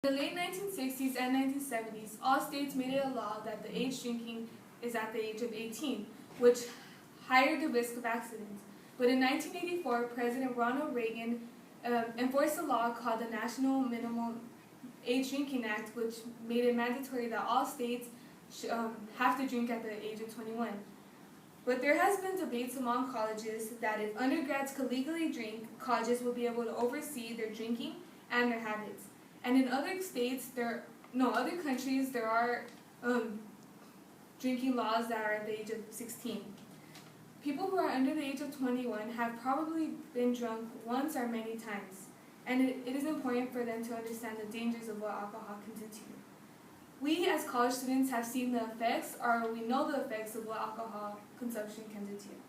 In the late 1960s and 1970s, all states made it a law that the age drinking is at the age of 18, which higher the risk of accidents. But in 1984, President Ronald Reagan enforced a law called the National Minimum Age Drinking Act, which made it mandatory that all states have to drink at the age of 21. But there has been debates among colleges that if undergrads could legally drink, colleges would be able to oversee their drinking and their habits. And in other other countries, there are drinking laws that are at the age of 16. People who are under the age of 21 have probably been drunk once or many times, and it is important for them to understand the dangers of what alcohol can do to you. We as college students have seen the effects, or we know the effects of what alcohol consumption can do to you.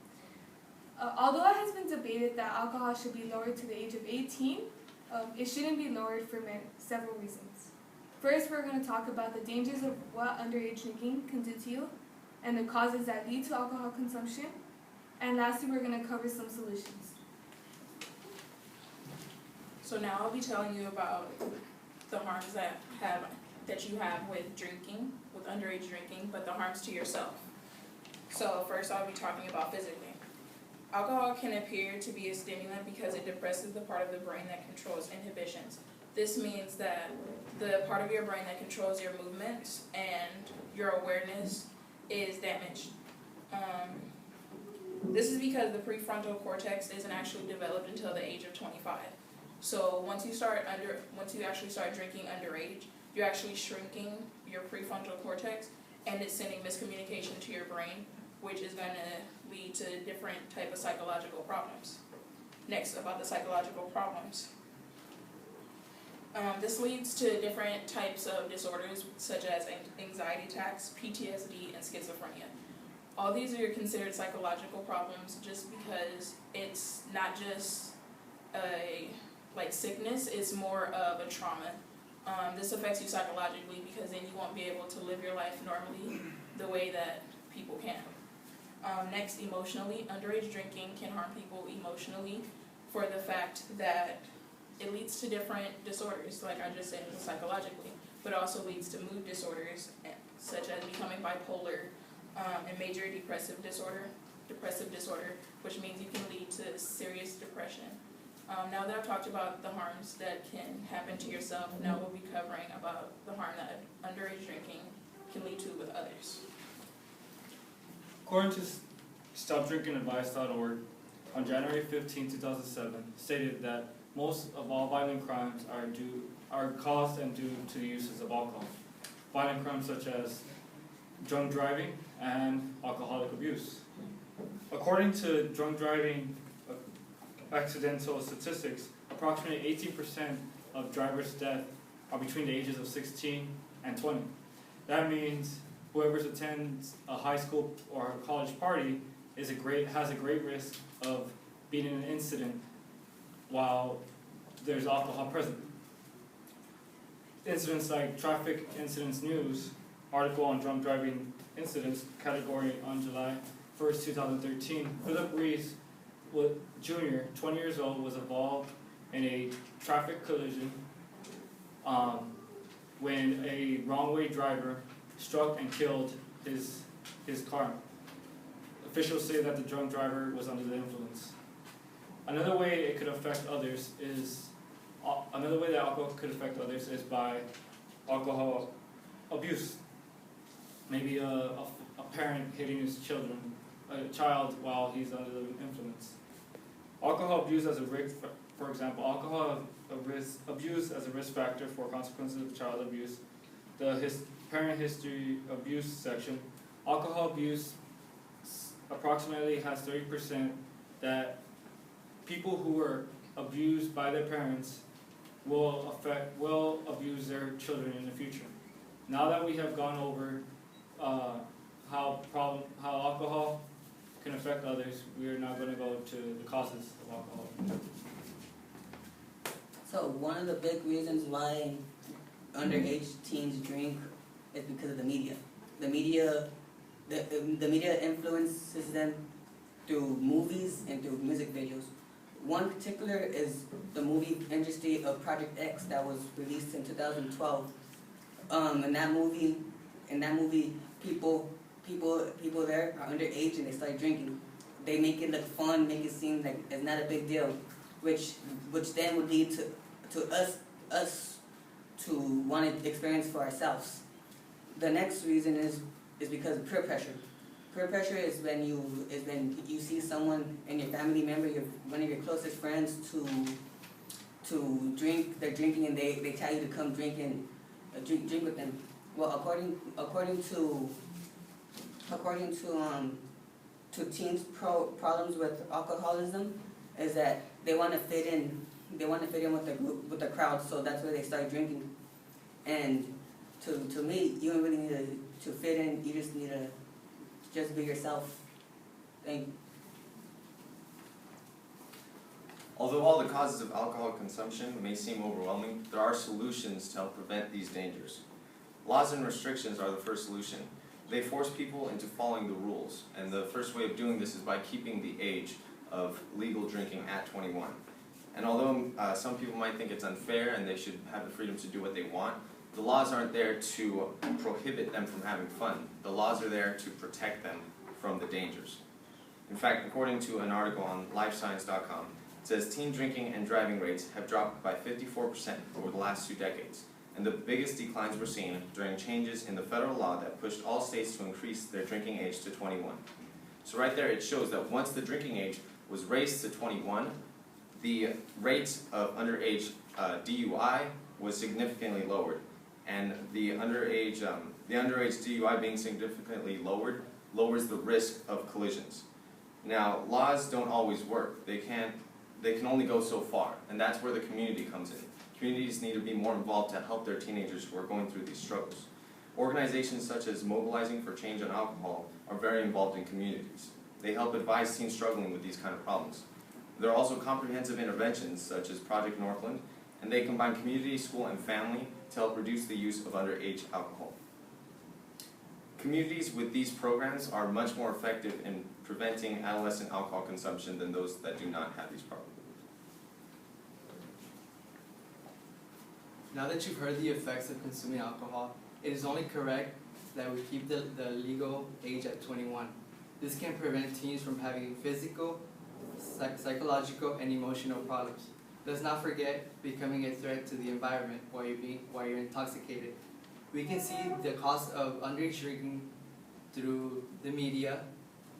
Although it has been debated that alcohol should be lowered to the age of 18, it shouldn't be lowered for several reasons. First, we're going to talk about the dangers of what underage drinking can do to you and the causes that lead to alcohol consumption. And lastly, we're going to cover some solutions. So now I'll be telling you about the harms that you have with drinking, with underage drinking, but the harms to yourself. So first I'll be talking about physically. Alcohol can appear to be a stimulant because it depresses the part of the brain that controls inhibitions. This means that the part of your brain that controls your movements and your awareness is damaged. This is because the prefrontal cortex isn't actually developed until the age of 25. So once you actually start drinking underage, you're actually shrinking your prefrontal cortex, and it's sending miscommunication to your brain, which is going to lead to different type of psychological problems. Next, about the psychological problems. This leads to different types of disorders such as anxiety attacks, PTSD, and schizophrenia. All these are considered psychological problems just because it's not just a sickness, it's more of a trauma. This affects you psychologically because then you won't be able to live your life normally the way that people can. Next, emotionally, underage drinking can harm people emotionally for the fact that it leads to different disorders, like I just said, psychologically, but also leads to mood disorders such as becoming bipolar and major depressive disorder, which means you can lead to serious depression. Now that I've talked about the harms that can happen to yourself, now we'll be covering about the harm that underage drinking can lead to with others. According to StopDrinkingAdvice.org, on January 15, 2007, stated that most of all violent crimes are caused and due to the uses of alcohol. Violent crimes such as drunk driving and alcoholic abuse. According to drunk driving accidental statistics, approximately 18% of drivers' deaths are between the ages of 16 and 20. That means whoever attends a high school or a college party has a great risk of being in an incident while there's alcohol present. Incidents like Traffic Incidents News article on drunk driving incidents category on July 1st, 2013, Philip Ruiz Jr., 20 years old, was involved in a traffic collision when a wrong-way driver struck and killed his car. Officials say that the drunk driver was under the influence. Another way that alcohol could affect others is by alcohol abuse. Maybe a parent hitting his child while he's under the influence. Alcohol abuse as a risk, for example, abuse as a risk factor for consequences of child abuse. The parent history abuse section. Alcohol abuse approximately has 30% that people who are abused by their parents will abuse their children in the future. Now that we have gone over how alcohol can affect others, we are now going to go to the causes of alcohol. So one of the big reasons why underage teens drink is because of the media. The media influences them through movies and through music videos. One particular is the movie industry of Project X that was released in 2012. In that movie, people there are underage and they start drinking. They make it look fun, make it seem like it's not a big deal, which then would lead to us to want to experience for ourselves. The next reason is because of peer pressure. Peer pressure is when you see someone in your family member, one of your closest friends, to drink. They're drinking and they tell you to come drink and drink with them. Well, according to teens' problems with alcoholism, is that they want to fit in. They want to fit in with the group, with the crowd, so that's where they start drinking. And to me, you don't really need to fit in. You just need to just be yourself. Thank you. Although all the causes of alcohol consumption may seem overwhelming, there are solutions to help prevent these dangers. Laws and restrictions are the first solution. They force people into following the rules, and the first way of doing this is by keeping the age of legal drinking at 21. And although some people might think it's unfair and they should have the freedom to do what they want, the laws aren't there to prohibit them from having fun. The laws are there to protect them from the dangers. In fact, according to an article on lifescience.com, it says teen drinking and driving rates have dropped by 54% over the last 2 decades. And the biggest declines were seen during changes in the federal law that pushed all states to increase their drinking age to 21. So right there it shows that once the drinking age was raised to 21, the rates of underage DUI was significantly lowered. And the underage DUI being significantly lowered lowers the risk of collisions. Now, laws don't always work. They can only go so far, and that's where the community comes in. Communities need to be more involved to help their teenagers who are going through these struggles. Organizations such as Mobilizing for Change on Alcohol are very involved in communities. They help advise teens struggling with these kind of problems. There are also comprehensive interventions such as Project Northland, and they combine community, school, and family to help reduce the use of underage alcohol. Communities with these programs are much more effective in preventing adolescent alcohol consumption than those that do not have these problems. Now that you've heard the effects of consuming alcohol, it is only correct that we keep the legal age at 21. This can prevent teens from having physical, psychological, and emotional problems. Let's not forget becoming a threat to the environment while you're intoxicated. We can see the cost of underage drinking through the media,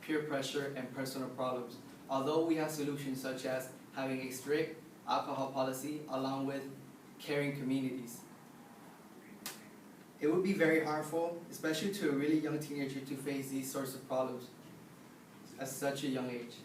peer pressure, and personal problems. Although we have solutions such as having a strict alcohol policy along with caring communities. It would be very harmful, especially to a really young teenager, to face these sorts of problems at such a young age.